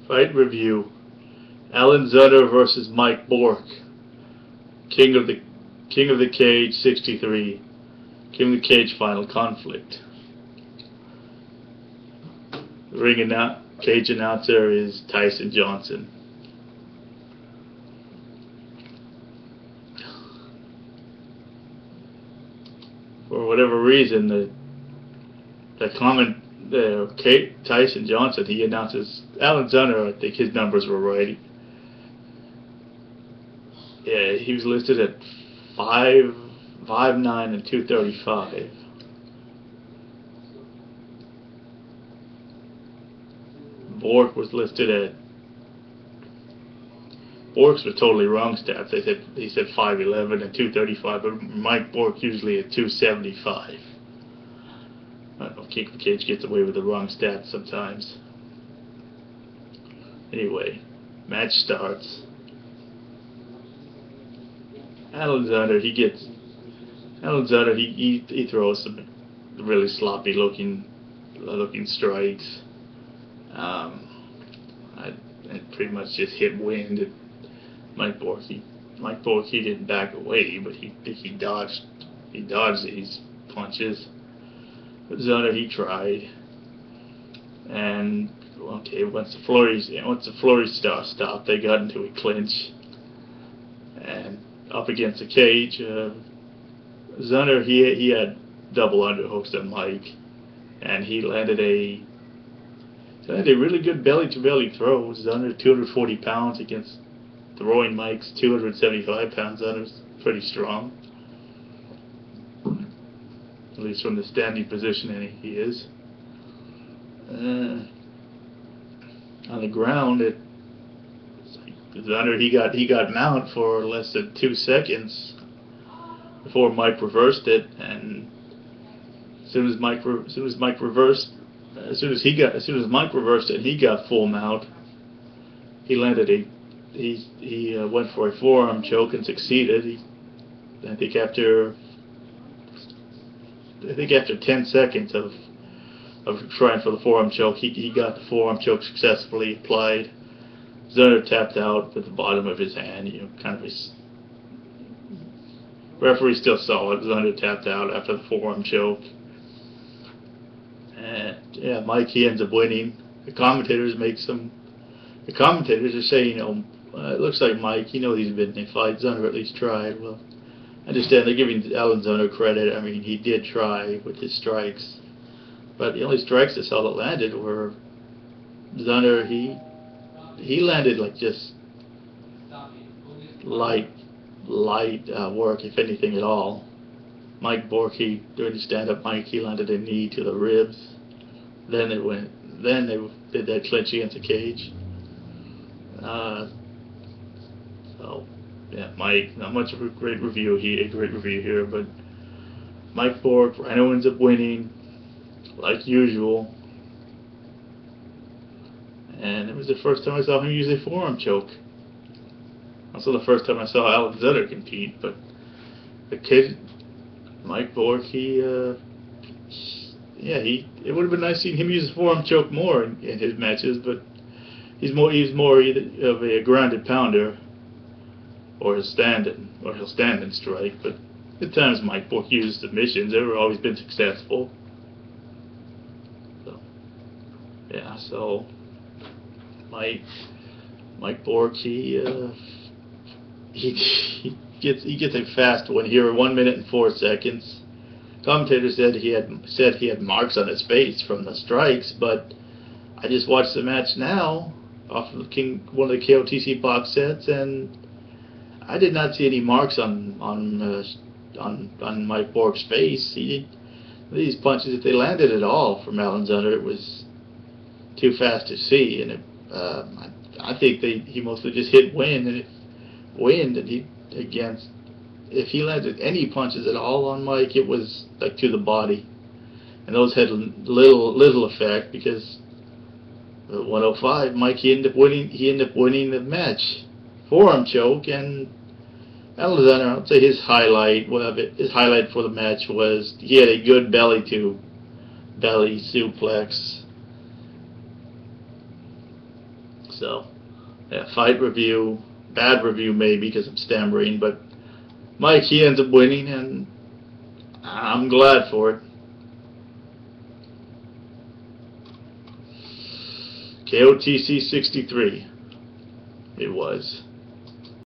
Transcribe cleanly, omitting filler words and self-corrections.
Fight review. Alan Zunner versus Mike Bourke. King of the Cage 63. King of the Cage final conflict. The cage announcer is Tyson Johnson. For whatever reason, Tyson Johnson, he announces Alan Zunner. I think his numbers were right. Yeah, he was listed at 5'9" and 235. Bourke was listed at. Bourke's were totally wrong stats. He said 5'11" and 235, but Mike Bourke usually at 275. I don't know, King of the Cage gets away with the wrong stats sometimes. Anyway, match starts. Alan Zunner, he throws some really sloppy looking strikes. And pretty much just hit wind. And Mike Bourke, he didn't back away, but he dodged these punches. But Zunner, he tried, and okay, once the flurry stopped, they got into a clinch, and up against the cage, Zunner, he had double underhooks on Mike, and he landed a really good belly-to-belly throw. Zunner 240 pounds against throwing Mike's 275 pounds. Zunner's pretty strong, at least from the standing position he is. On the ground, Zunner, he got mount for less than 2 seconds before Mike reversed it, and as soon as Mike reversed it, he got full mount. He landed he went for a forearm choke and succeeded. I think after 10 seconds of trying for the forearm choke, he got the forearm choke successfully applied. Zunner tapped out with the bottom of his hand. Referee still saw it. Zunner tapped out after the forearm choke. And yeah, Mike, he ends up winning. The commentators are saying, it looks like Mike, he's been in a fight. Zunner at least tried. Well, I understand they're giving Alan Zunner credit. I mean, he did try with his strikes, but the only strikes that saw that landed were Zunner. He landed like just light work, if anything at all. Mike Bourke, during the stand-up, he landed a knee to the ribs. Then they did that clinch against the cage. So yeah, Mike, not much of a great review here, but Mike Bourke, Rhino ends up winning, like usual. And it was the first time I saw him use a forearm choke. Also the first time I saw Alan Zunner compete, but the kid, Mike Bourke, it would have been nice seeing him use a forearm choke more in his matches, but he's more either of a grounded pounder, or he'll stand and strike. But the times Mike Bourke used submissions, they've always been successful. So yeah, so Mike Bourke, he gets a fast win here, 1 minute and 4 seconds. Commentators said he had marks on his face from the strikes, but I just watched the match now off of one of the KOTC box sets, and I did not see any marks on Mike Bourke's face. These punches, if they landed at all from Alan Zunner, it was too fast to see, and I think he mostly just hit wind, and if he landed any punches at all on Mike, it was like to the body, and those had little effect, because 105, Mike, he ended up winning the match. Forearm choke, and Alan Zunner, I'd say his highlight for the match was he had a good belly suplex. So, yeah, fight review, bad review maybe because I'm stammering, but Mike, he ends up winning, and I'm glad for it. KOTC 63, it was.